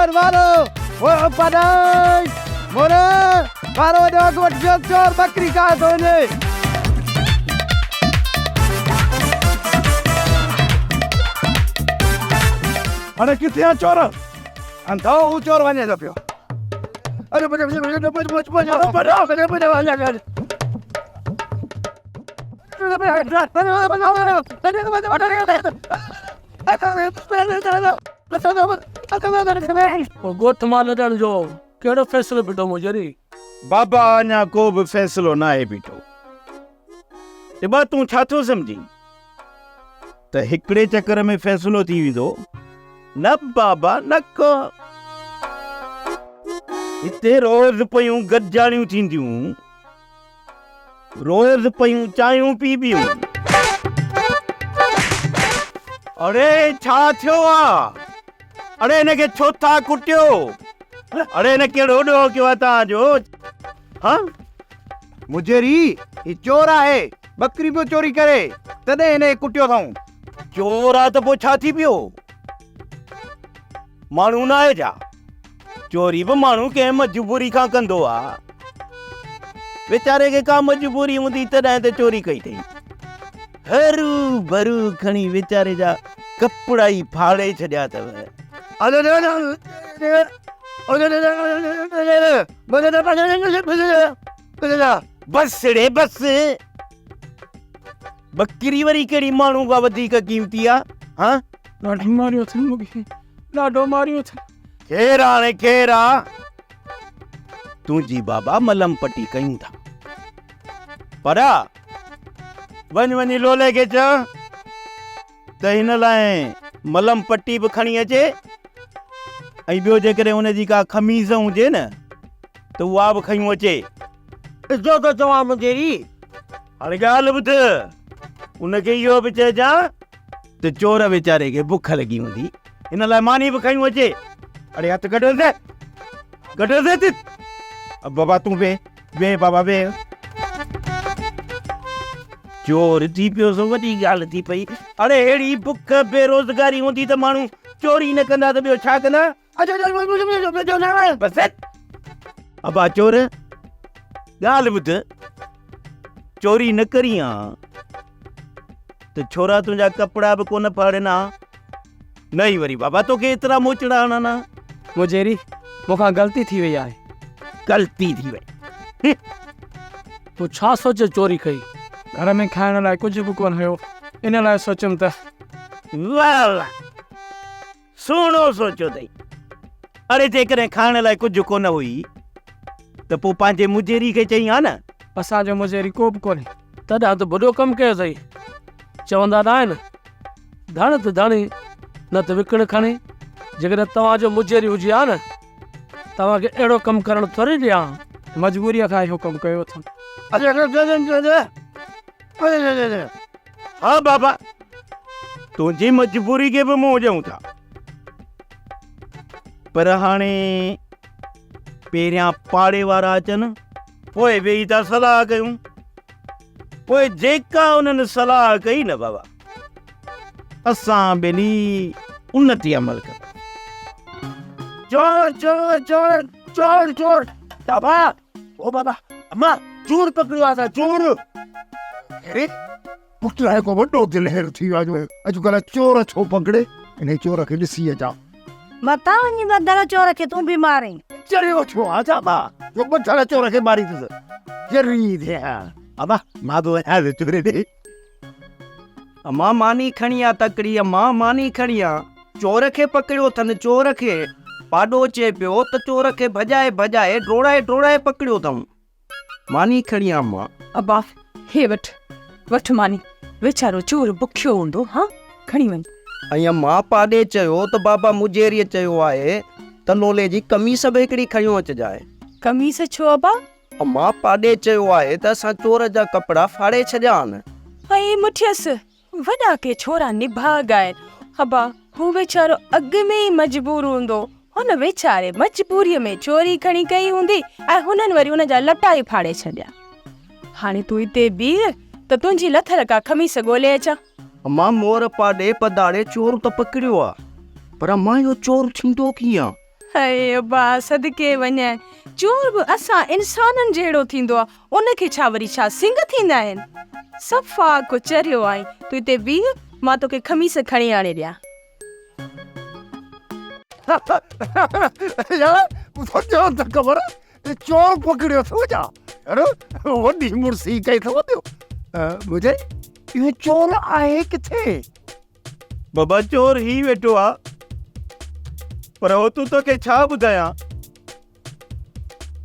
चोर मारो वो पनाई मोरे मारो डॉग चोर बकरी का धोने अरे किथे चोर अंधो वो चोर वने तो पियो अरे गोठ मां लॾण जो कहिड़ो फ़ैसिलो बीठो मुजरी? बाबा अञा को बि फ़ैसिलो न आहे बीठो। बा तूं छा थो सम्झी त हिकिड़े चकर में फ़ैसिलो थी वेंदो? न बाबा न को। हिते रोज़ पयूं गॾजाणियूं थींदियूं, रोज़ पयूं चांहियूं पीबियूं। अरे छा थियो आहे? अरे हिनखे छो था कुटियो? अरे हिन कहिड़ो ॾोह कयो आहे तव्हांजो? हाँ मुजरी ही चोर आहे, बकरी पियो चोरी करे तॾहिं हिन कुटियो अथऊं। चोर आहे त पोइ छा थी पियो? माण्हू न आहे छा? चोरी बि माण्हू कंहिं मजबूरी खां कंदो आहे। वीचारे खे का मजबूरी हूंदी तॾहिं त चोरी कई अथई। हरू भरू खणी वीचारे जा कपिड़ा ई फाड़े छॾिया अथव। बस रे बस। बकरी वरी कहिड़ी माण्हू खां वधीक कीमती आहे? हाँ ॾाढो मारियो अथनि मूंखे, ॾाढो मारियो अथनि। केर हाणे केर आहे? तुंहिंजी बाबा मलम पटी कयूं था पर वञ वञी लोले खे चओ त हिन लाइ मलम पटी बि खणी अचे ऐं ॿियो जेकॾहिं हुनजी का खमीस हुजे न त उहा बि खयूं अचे। जो त चवां मुंहिंजी हाणे ॻाल्हि ॿुध, उनखे इहो बि चइजां त चोर वीचारे खे बुख लॻी हूंदी, हिन लाइ मानी बि खयूं अचे। अरे हथ कढो दे अब बाबा तू वे बाबा वे। चोर थी पियो सो वॾी ॻाल्हि थी पई। अरे अहिड़ी बुख बेरोज़गारी हूंदी त माण्हू चोरी न कंदा त ॿियो छा कंदा? बस अबा चोर ॻाल्हि ॿुध, चोरी न करी आ त छोरा तुंहिंजा कपिड़ा बि कोन फाड़ना नहीं वरी बाबा तोखे एतिरा मोचड़ा हणना। मुजेरी मूंखां ग़लती थी वई आहे। ग़लती थी वई? तूं छा सोचे चोरी कई? घर में खाइण लाइ कुझु बि कोन हुयो, इन लाइ सोचियमि त। वाह सुहिणो सोचियो अथई। अरे जेकॾहिं खाइण लाइ कुझु कोन हुई त पोइ पंहिंजे मुजेरी खे चई हा न? असांजो मुजेरी को बि कोन्हे, तॾहिं त वॾो कमु कयो अथई। चवंदा न आहिनि धण त धणी न त विकिण खणी। जेकॾहिं तव्हांजो मुजेरी हुजे हा न तव्हांखे अहिड़ो कमु करणु थोरी ॾियां, मजबूरीअ खां इहो कमु कयो अथनि। हाँ बाबा तुंहिंजी मजबूरी खे बि मूं ॾियूं था, पर हाणे पहिरियां पाड़े वारा अचनि पोइ वेही था सलाह कयूं। पोइ जेका उन्हनि सलाह कई न बाबा असां ॿिन्ही उन ते अमल कर। चोर चोर चोर चोर चोर बाबा ओ बाबा अम्मा चोर पकड़ियो आहे चोर। अरे पुटराए को वॾो दिलहेर थी वियो आहे। अॼुकल्ह चोर छो पकड़े? इन चोर खे ॾिसी अचां। मता वञी बदल चोर खे तूं बि मारे चरियो छो आहे छा? जो बचारा चोर खे मारी अथसि जरी थिया। अबा मां तो आया चोरे ॾे। अम्मा मानी खणी आ तकड़ी, अम्मा मानी खणी आ। चोर खे पकड़ियो अथनि, चोर खे। पाॾो अचे पियो त चोर खे भॼाए भॼाए डोड़ाए डोड़ाए पकड़ियो अथऊं। मानी खणी आ अम्मा। अबा हे वठ मानी, वीचारो चोर बुखियो हूंदो। हाँ खणी वञ। ऐं अम्मा पाॾे चयो त बाबा मुजेरीअ चयो आहे त लोले जी कमीस बि हिकिड़ी खयूं अचजाए। कमीस छो अबा? अम्मा पाॾे चयो आहे त असां चोर जा कपिड़ा फाड़े छॾिया आहिनि। ऐं मुठियसि वॾा के छोरा निभाग आहिनि। अबा हू वीचारो अॻु में ई मजबूर हूंदो, हुन वीचारे मजबूरीअ में चोरी खणी कई हूंदी ऐं हुननि वरी हुन जा लटा ई फाड़े छॾिया। हाणे तूं हिते बीह त तुंहिंजी लथल का खमीस ॻोल्हे अचां। अम्मा मोर पाॾे पधारे चोर त पकड़ियो आहे, पर अम्मा इहो चोर थींदो कीअं? अरे बा सदके वञे चोर बि असां इंसाननि जहिड़ो थींदो आहे उनखे छा वरी छा सिंग थींदा आहिनि सफ़ा को चरियो आई तूं हिते बीह मां तोखे खमीस खणी आणे ॾियां यार मुझे तो खबर है चोर पकड़ियो थो जा अरे वॾी मुर्सी कई थो मुझे ये चोर आहे किथे बाबा चोर ही वेठो आ पर हो तूं तोखे छा ॿुधायां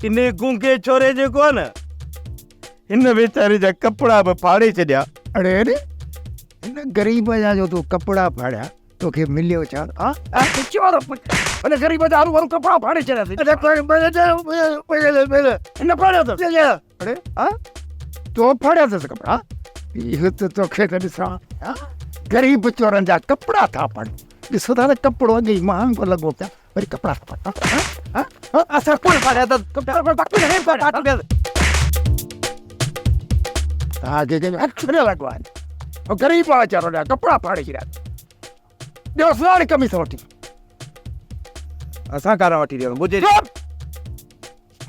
इन गूंगे छोरे जेको आहे न हिन वीचारे जा कपिड़ा बि फाड़े छॾिया अरे अरे इन गरीब जा जो तू कपड़ा फाड़िया तोखे मिलियो छा चोर अने गरीब जा आरू कपड़ा फाड़े छॾिया इन फाड़ियो अरे तो फाड़िया अथसि कपड़ा इहो त तोखे त ॾिसां गरीब चोरनि जा कपड़ा था फाड़ ॾिसो था त कपिड़ो अॻे ई महांगो लॻो पिया वरी कपड़ा था फाड़ असां कोन फाड़िया अथसि आगे के अक्षर लगवान और गरीब वाचारो ने कपड़ा फाड़े छॾिया ॾियो साड़ी कमीस वठी असां कारा वठी ॾियो मुझे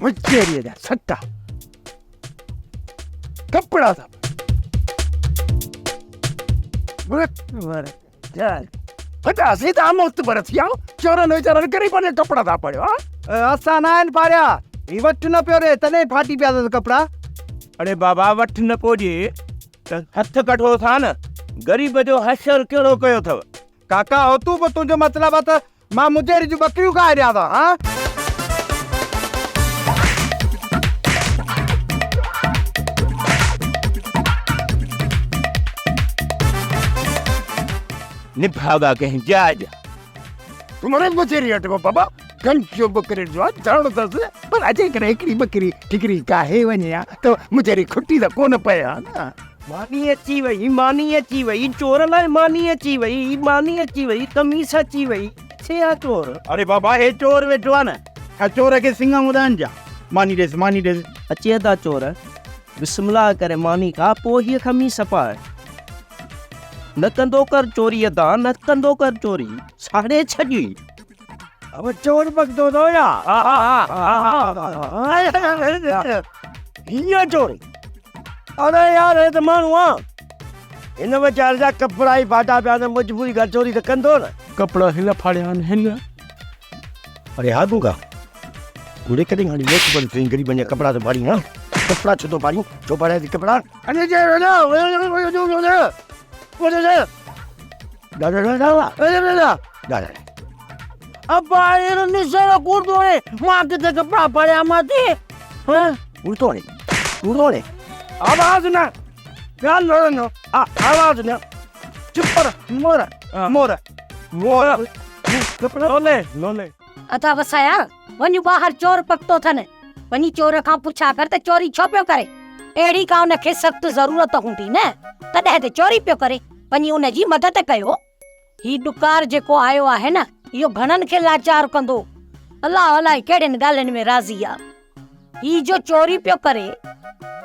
मुझे जा सट्टा कपड़ा था पता सीधा मुफ्त बरस जाओ चोरन वीचारन गरीबन कपड़ा था पड़ियो असां न आहिनि फाड़िया ही वठ न पियो रे तॾहिं फाटी पिया अथसि कपिड़ा अरे बाबा वठ न पोजे त हथ कढो था न गरीब जो हशर कहिड़ो कयो अथव काका हो तूं बि तुंहिंजो मतिलबु आहे त मां मुंहिंजे जूं बकरियूं खाए ॾियां था हा निभागा कहीं जाज तुम्हारे मुझे हटो बाबा कंचो बकरी जो जानो दस पर अजय करे एकड़ी बकरी ठिकरी काहे वनिया तो मुझे खुट्टी द कोन पया ना मानी अची वई चोर लाइ मानी अची वई कमीस अची वई छे चोर अरे बाबा हे चोर वेठो आहे न हा चोर खे सिंग उड़ान जा मानी ॾेस अचे था चोर बिस्मिल्लाह करे मानी का पोइ हीअ खमीस पाए न कंदो कर चोरी अदा न कंदो कर चोरी साड़े छॾी अब चोर पकड़ो दो या हीअ चोरी अरे यार हे त माण्हू आहे हिन वीचारे जा कपिड़ा ई फाटा पिया त मजबूरी खां चोरी त कंदो न कपिड़ा हिन फाड़िया आहिनि हिन अरे हा दूंगा कूड़े कॾहिं हाणे नेक बंदि थी गरीबनि जा कपिड़ा त फाड़ी हा कपिड़ा छो थो फाड़ियूं छो फाड़िया थी कपिड़ा अरे जे अब्बा ये निशा कूड़ो है मां किथे कपड़ा फाड़िया माथे हां कूड़ो ने आवाज ना ध्यान न आवाज ना चुप कर मोरा कपिड़ो लोले अथा वसाया वञ ॿाहिरि चोर पकतो अथनि वञी चोर खां पुछा कर त चोरी छो पियो करे अहिड़ी का उनखे सख़्त ज़रूरत हूंदी न तॾहिं त चोरी पियो करे वञी उनजी मदद कयो ही ॾुकार जेको आयो आहे न इहो घणनि खे लाचार कंदो अलाह अलाए कहिड़ियुनि ॻाल्हियुनि में राज़ी आहे ही जो चोरी पियो करे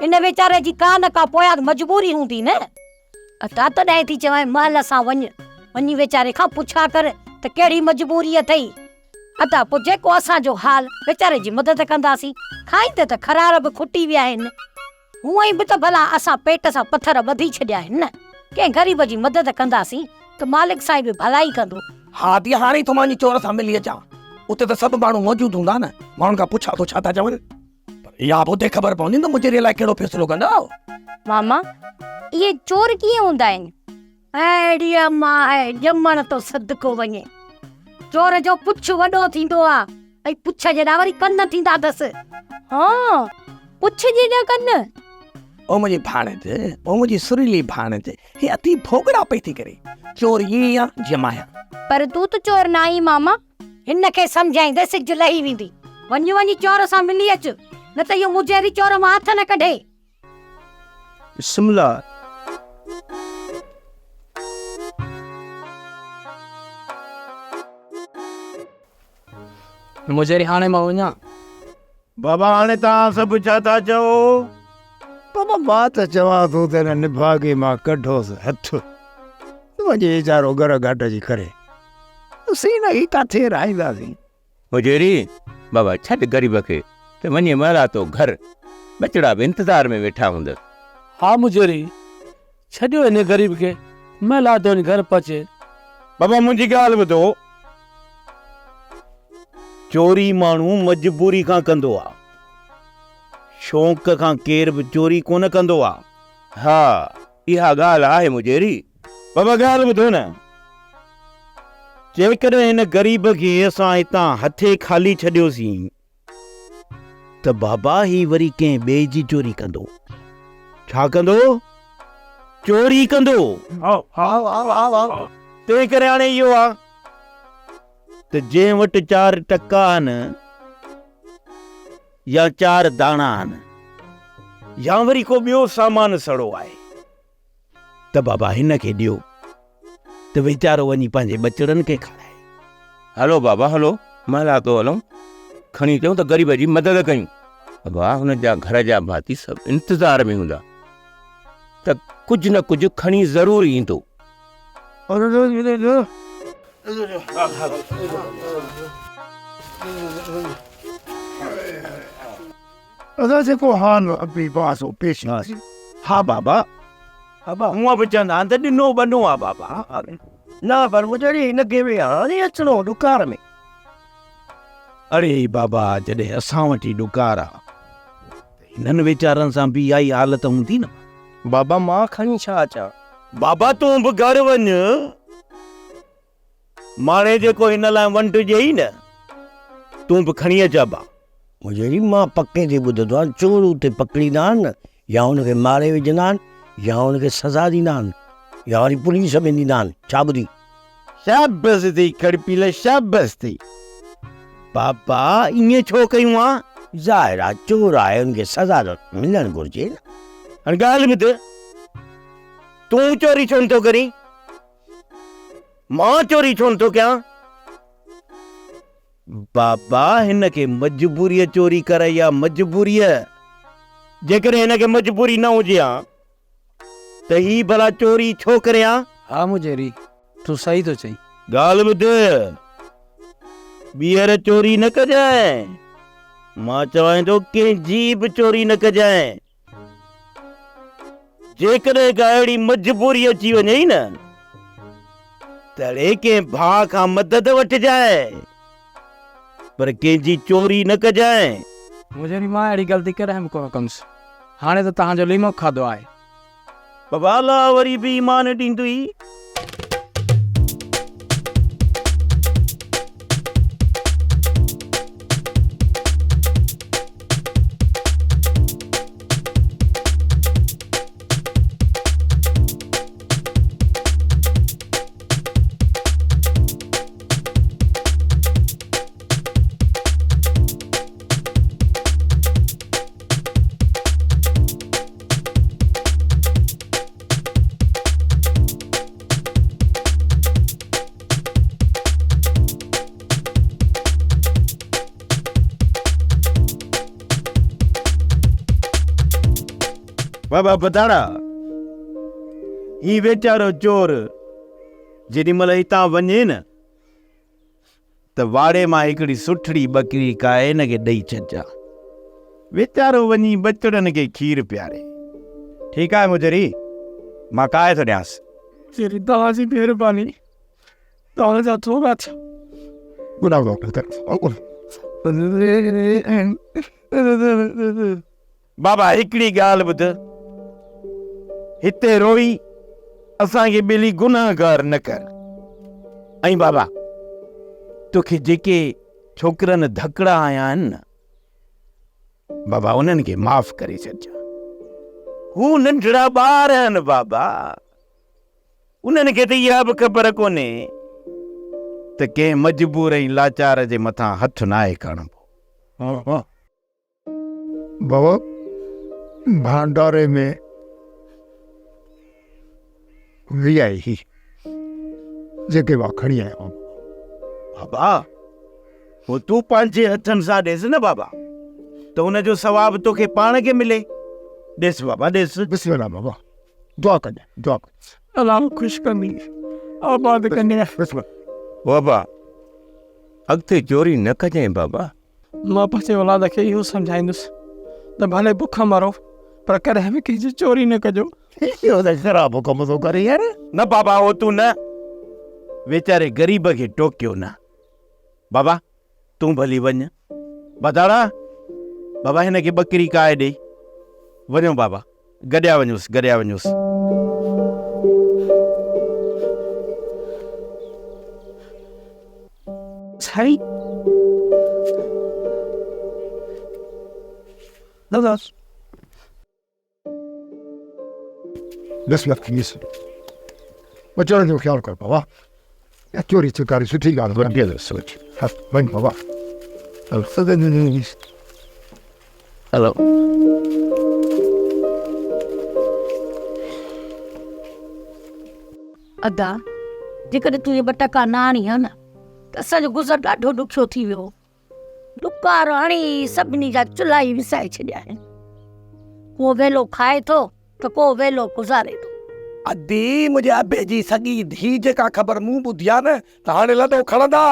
इन वीचारे जी का न का पोयां मजबूरी हूंदी न अता तॾहिं थी चवां महल सां वञी वीचारे खां पुछा कर त कहिड़ी मजबूरी अथई अता पोइ जेको असांजो हाल वीचारे जी मदद कंदासीं खाईंदे त खरार बि खुटी विया आहिनि हूअं ई बि त भला असां पेट सां पथर ॿधी छॾिया आहिनि न कंहिं ग़रीब जी मदद कंदासीं त मालिक साईं बि भलाई कंदो हा ती हाणे तो मानी चोर सां मिली अचां उते त सभु माण्हू मौजूद हूंदा न माण्हुनि खां पुछा तो छा था चवनि पर या पोइ ख़बर पवंदी न मुंहिंजे लाइ कहिड़ो फ़ैसिलो कंदा मामा इहे चोर कीअं हूंदा आहिनि अहिड़ी मां आहे ॼमण तो सदको वञे चोर जो पुछ वॾो थींदो आहे ऐं पुछ जेॾा वरी कन थींदा अथसि हा पुछ जेॾा कन ओ मुंहिंजी भाणेज ओ मुंहिंजी सुरीली भाणेज हे अति भोगड़ा पई थी करे चोर ईअं आहे जीअं मां पर तूं त चोर न आहीं मामा हिन खे सम्झाईंदे सिज लही वेंदी वञी चोर सां मिली अच न त इहो मुंहिंजे चोर मां हथ न कढे बिस्मिल्लाह मुझे हाणे मां वञा बाबा हाणे तव्हां सभु छा था चओ बाबा मां त चवां थो त हिन निभागे मां कढोसि हथ वञी वीचारो घर घाट जी करे सीन ई किथे राईंदासीं हुजेरी बाबा छॾ ग़रीब खे त वञे मारा तो घर बचड़ा बि इंतज़ार में वेठा हूंदसि। हा मुजेरी, छॾियो हिन ग़रीब खे, महिला तो घर पहुचे। बाबा मुंहिंजी ॻाल्हि ॿुधो, चोरी माण्हू मजबूरी खां कंदो आहे, शौक़ खां केर बि चोरी कोन कंदो आहे। हा इहा ॻाल्हि आहे मुजेरी। बाबा ॻाल्हि ॿुधो न, जेकॾहिं हिन ग़रीब खे असां हितां हथे खाली छॾियोसीं त बाबा ही वरी कंहिं ॿिए जी चोरी कंदो। छा कंदो? चोरी कंदो। तंहिं करे हाणे इहो आहे त जंहिं वटि 4 टका आहिनि या 4 दाणा आहिनि या वरी को ॿियो सामान सड़ो आहे त बाबा हिन खे ॾियो त वीचारो वञी पंहिंजे बचड़नि खे खाराए। हलो बाबा हलो, महिला तो हलूं, खणी अचूं त ग़रीब जी मदद कयूं। बाबा हुन जा घर जा भाती सभु इंतज़ार में हूंदा त कुझु न कुझु खणी ज़रूर ईंदो। अदा जेको हाल अभी बास हो पेश। हा बाबा, हूअं बि चवंदा आहिनि त ॾिनो बनो आहे बाबा। न पर मुजेरी हिन खे बि हाणे अचिणो दुकार में। अरे बाबा जॾहिं असां वटि ई ॾुकार आहे हिननि वीचारनि सां बि इहा ई हालत हूंदी न। बाबा मां खणी छा अचां? बाबा तूं बि घर वञ, माणे जेको हिन लाइ वंड ॾेई न तूं बि खणी अचां बा। मुजेरी मां पके ते ॿुधंदो आहे चोर उते पकड़ींदा आहिनि या हुनखे मारे विझंदा आहिनि या हुनखे सज़ा ॾींदा आहिनि या वरी पुलिस में ॾींदा आहिनि। छा ॿुधी? शाबाश थी खड़पीले, शाबाश थी। बाबा ईअं छो कयूं आहे? ज़ाहिर आहे चोर आहे, हुनखे सज़ा मिलणु घुरिजे न। हाणे ॻाल्हि ॿुध, तूं चोरी छो नथो करीं? मां चोरी छो नथो कयां? बाबा हिन खे मजबूरीअ चोरी करे या मजबूरीअ, जेकॾहिं हिन खे मजबूरी न हुजे हा त ही भला चोरी छो करे हा? हा मुजेरी, तूं सही तो चई। ॻाल्हि ॿुध, ॿीहर चोरी न कजांइ। मां चवां थो कंहिंजी बि चोरी न कजांइ। जेकॾहिं का अहिड़ी मजबूरी अची वञे न तॾहिं कंहिं भाउ खां मदद वठिजांइ, पर कंहिंजी चोरी न कजांइ। मुजेरी मां अहिड़ी ग़लती करे कोन कंदुसि। हाणे त तव्हांजो लीमो खाधो आहे। बाबा अलाह वरी बि ईमान ॾींदुई। बाबा बदाड़ा, ही वेचारो चोर जेॾी महिल हितां वञे न त वाड़े मां हिकिड़ी सुठड़ी बकरी काए हिन खे ॾेई छॾिजां। वेचारो वञी बचड़नि खे खीर पियारे। ठीकु आहे मुजरी, मां काए थो ॾियांसि। तेरी तव्हांजी महिरबानी, तव्हांजा थोरा थिया। बाबा हिकिड़ी ॻाल्हि ॿुध, हिते रोई असांखे ॿिली गुनाहगार न कर। ऐं बाबा तोखे जेके छोकिरनि धकड़ा आया आहिनि न बाबा उन्हनि खे माफ़ करे छॾिजांइ। हू नंढड़ा ॿार आहिनि बाबा, उन्हनि खे त इहा बि ख़बर कोन्हे त कंहिं मजबूर ऐं लाचार जे मथां हथु नाहे खणबो। बाबा भंडारे में वीआई ही जेके मां खणी आयो बाबा, वो तूं पंहिंजे हथनि सां ॾेसि न बाबा, त हुनजो सवाबु तोखे पाण खे मिले। ॾेसि बाबा ॾेसि। बिस्मिल्लाह बाबा, दुआ कजां, दुआ अलाह ख़ुशि कंदी, आबाद कंदी। बिस्मिल्लाह। बाबा अॻिते चोरी न कजांइ बाबा। मां पंहिंजे औलाद खे इहो सम्झाईंदुसि त भले बुख मरो पर कॾहिं बि कंहिंजी चोरी न कजो। इहो त ख़राबु कमु थो करे यार। न बाबा हो तूं न वेचारे ग़रीब खे टोकियो न। बाबा तूं भली वञ। बदाड़ा बाबा हिन खे ॿकरी काए ॾे। वञो बाबा, गॾिया वञोसि गॾिया वञोसि। साईं दादा बस खीस बचड़नि जो ख़्यालु कर बाबा। या चोरी चकारी सुठी ॻाल्हि आहे। सोच हा वञ बाबा। हलो अदा जेकॾहिं तूं इहे 2 टका न आणी हा न त असांजो गुज़र ॾाढो ॾुखियो थी वियो। ॾुकार हणी सभिनी जा चुल्हा ई विसाए छॾिया आहिनि। को वेलो खाए थो त को वेलो गुज़ारे थो। अदी मुंहिंजे अबे जी सॻी धी जेका ख़बर मूं ॿुधी आहे न त हाणे लॾो खणंदा।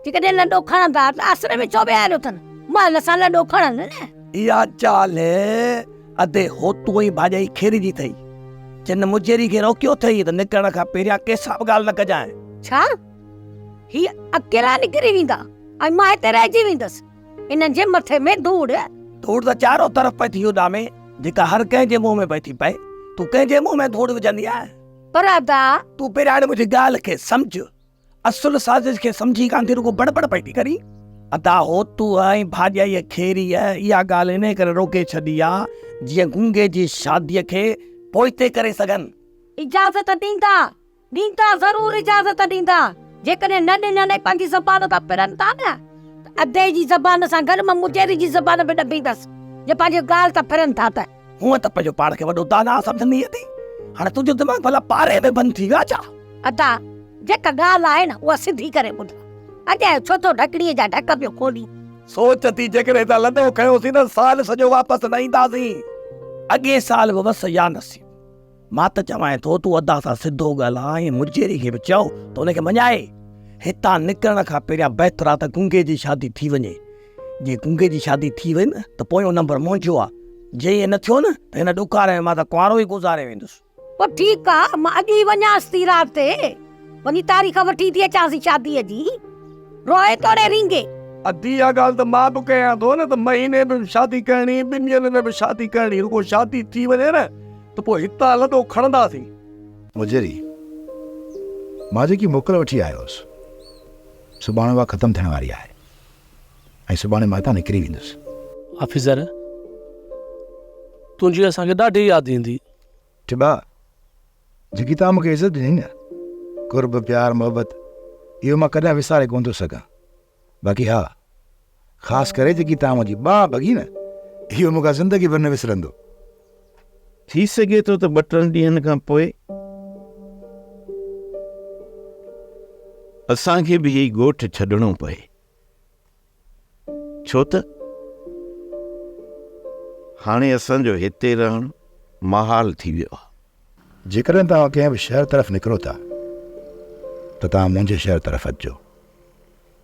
जेकॾहिं लॾो खणंदा त आसरे में छो विहारियो अथनि? महिल सां लॾो खणनि न। इहा चाल अदे होतूं ई भाॼाई खेरी जी अथई। जिन मुजेरी खे रोकियो अथई त निकिरण खां पहिरियां कंहिंसां बि ॻाल्हि न कजांइ। छा ही अकेला निकिरी वेंदा ऐं मां हिते रहिजी वेंदसि? इन्हनि जे मथे में धूड़ त चारो तरफ़ पई थी उॾा में जेका हर कंहिंजे मुंहं में पई थी पए। तूं कंहिंजे मुंहं में धूड़ विझंदी आहे? पर अदा तूं पहिरियां हाणे मुंहिंजी ॻाल्हि खे सम्झ। असुल साज़िश खे सम्झी कान थी, रुगो बड़बड़ पई थी करी। अदा हो तूं ऐं भाॼाई खेरी इहा ॻाल्हि इन करे रोके छॾी आहे जीअं गुंगे जी शादीअ खे पोइते करे सघनि। इजाज़त ॾींदा ज़रूर इजाज़त ॾींदा। जेकॾहिं न ॾिननि पंहिंजी ज़बान था फिरनि था न त अधे जी ज़बान सां गॾु मां मुजेरी जी ज़बान बि ॾबींदसि जे पंहिंजी ॻाल्हि था फिरनि था त। हूअं त पंहिंजो पाण खे वॾो दाना सम्झंदी थी। हाणे तुंहिंजो दिमाग़ भला पारे में बंदि थी वियो छा? अदा जेका ॻाल्हि आहे न उहा सिधी करे ॿुध। अॼु छो थो ढकड़ीअ जा ढक पियो खोली? सोच थी जेकॾहिं त लॾो खयोसीं न साल सॼो वापसि न ईंदासीं। अॻे साल बि बसि या नसीब। मां त चवां थो तूं अदा सां सिधो ॻाल्हाए मुजेरी खे बि चओ त हुनखे मञाए। हितां निकिरण खां पहिरियां बहितर आहे त गुंगे जी शादी थी वञे। जे गुंगे जी शादी थी वई न त पोयों नंबर मुंहिंजो आहे। जे इहे न थियो न त हिन ॾुकार में मां त कुंवारो ई गुज़ारे वेंदुसि। पोइ ठीकु आहे, मां अॼु ई वञांसि थी राति ते वञी तारीख़ वठी थी अचांसि शादीअ जी। रोए तोड़े रिंगे अदी इहा ॻाल्हि त मां बि कयां थो न त महीने में बि शादी करणी, 2 ॾींहंनि में बि शादी करणी। रुगो शादी थी वञे न त पोइ हितां लॾो खणंदासीं। मुजेरी मां जेकी मोकल वठी आयो हुअसि सुभाणे उहा ख़तमु थियण वारी आहे ऐं सुभाणे मां हितां निकिरी वेंदुसि। ऑफिसर तुंहिंजी असांखे ॾाढी यादि ईंदी। टिबा जेकी तव्हां मूंखे इज़त ॾिनी न, कुर्ब प्यार मोहबत, इहो मां कॾहिं विसारे कोन थो सघां। बाक़ी हा, ख़ासि करे जेकी तव्हां मुंहिंजी बांह भॻी न, इहो मूंखां ज़िंदगी भर न विसरंदो। थी सघे थो त 2-3 ॾींहंनि खां पोइ असांखे बि इहो ॻोठु छॾिणो पए। छो त हाणे असांजो हिते रहणु महाल थी वियो आहे। जेकॾहिं तव्हां कंहिं बि शहर तरफ़ निकिरो था त तव्हां मुंहिंजे शहर तरफ़ अचिजो।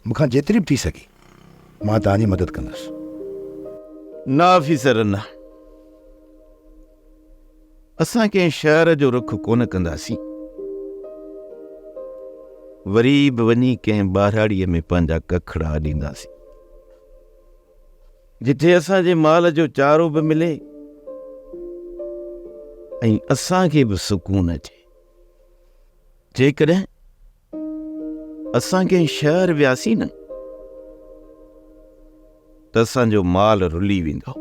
मूंखां जेतिरी बि थी सघी मां तव्हांजी मदद कंदुसि। न ऑफिसर न, असां कंहिं शहर जो रुख कोन कंदासीं। वरी बि वञी कंहिं ॿारहाड़ीअ में पंहिंजा कखड़ा ॾींदासीं जिथे असांजे माल जो चारो बि मिले ऐं असांखे बि सुकून अचे। जेकॾहिं असां कंहिं शहर वियासीं न त असांजो माल रुली वेंदो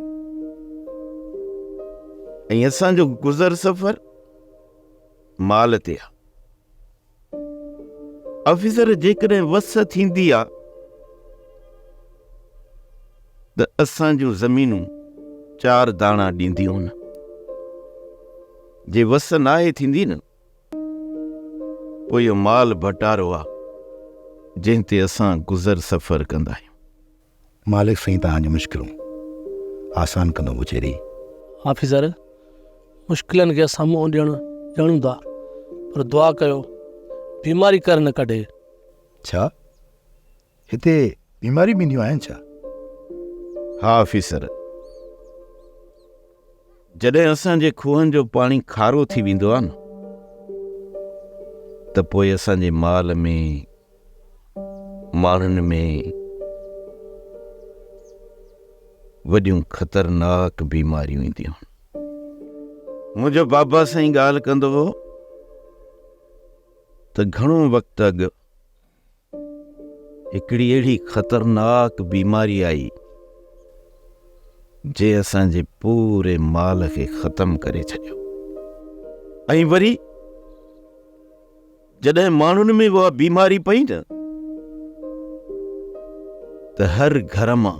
ऐं असांजो गुज़र सफ़र माल ते आहे। ऑफिसर जेकॾहिं वस थींदी आहे त असांजूं ज़मीनूं 4 दाणा ॾींदियूं न। जे वस नाहे थींदी न पोइ इहो माल भटारो आहे जंहिं ते असां गुज़र सफ़र कंदा आहियूं। मालिक साईं तव्हांजी मुश्किलूं आसान कंदो मुजेरी। ऑफिसर मुश्किलनि खे असां मुंहुं ॾियणूं था, पर दुआ कयो बीमारी कर न कढे। छा हिते बीमारी ईंदियूं आहिनि छा? हा ऑफिसर, जॾहिं असांजे खूहनि जो पाणी खारो थी वेंदो आहे न, त पोइ असांजे माल में, माण्हुनि में वॾियूं ख़तरनाक बीमारियूं ईंदियूं। मुंहिंजो बाबा साईं ॻाल्हि कंदो हो त घणो वक़्तु अॻु हिकिड़ी अहिड़ी ख़तरनाक बीमारी आई जे असांजे पूरे माल खे ख़तम करे छॾियो। ऐं वरी जॾहिं माण्हुनि में उहा बीमारी पई न, त हर घर मां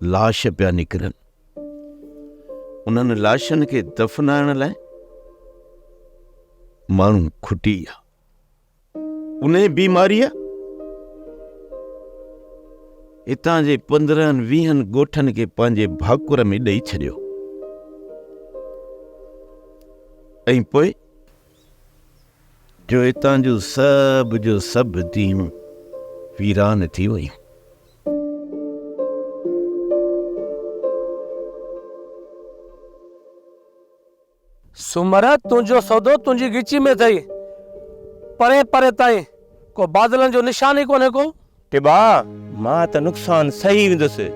लाश पिया निकिरनि। उन्हनि लाशनि खे दफ़नाइण लाइ माण्हू खुटी विया। उन बीमारीअ हितां जे 15-20 ॻोठनि खे पंहिंजे भाकुर में ॾेई छॾियो। ऐं पोइ जो हितां जूं सभु ॾींहं वीरान थी वयूं। सुमर, तुंहिंजो सौदो तुंहिंजी गिची में अथई, परे परे ताईं को बादलनि जो निशान ई कोन्हे को। टिबा, मां त नुक़सान सही वेंदुसि,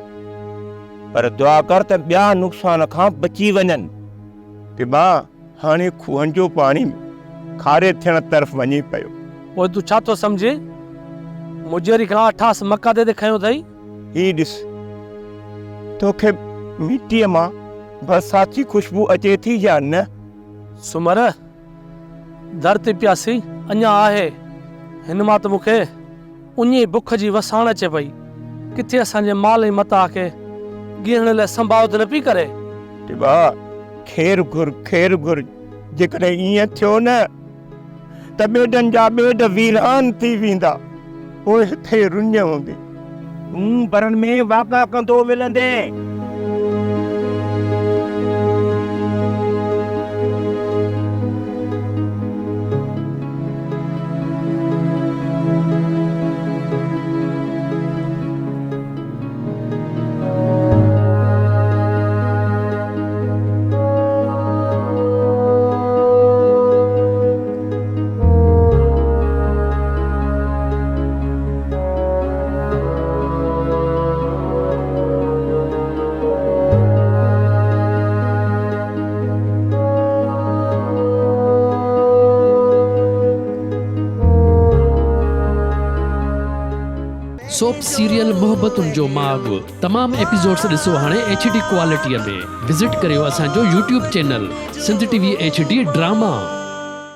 पर दुआ कर त ॿिया नुक़सान खां बची वञनि। टिबा, हाणे खूहनि जो पाणी खारे थियण तरफ़ वञी पियो। पोइ तूं छा थो सम्झे? मुजरी खां 88 मक्का दे खयो अथई। ही ॾिस, तोखे मिटीअ मां बरसाती खुशबू अचे थी या न? सुमर, धरती प्यासी अञा आहे, हिन मां त मूंखे उन्ही बुख जी वसाण अचे पई। किथे असांजे माल ई मता खे गिहण लाइ संभावत न पई करे। टिबा, खेर घुर, जेकॾहिं ईअं थियो न त ॿेडनि जा ॿेड वीरान थी वेंदा। पोइ हिते रुञ हूंदी, तूं बरनि में वाका कंदो मिलंदे। सोप सीरियल मोहब्बतुनि जो माग तमाम एपिसोड्स ॾिसो हाणे HD क्वालिटीअ में। विज़िट करियो असांजो YouTube channel Sindh TV HD drama.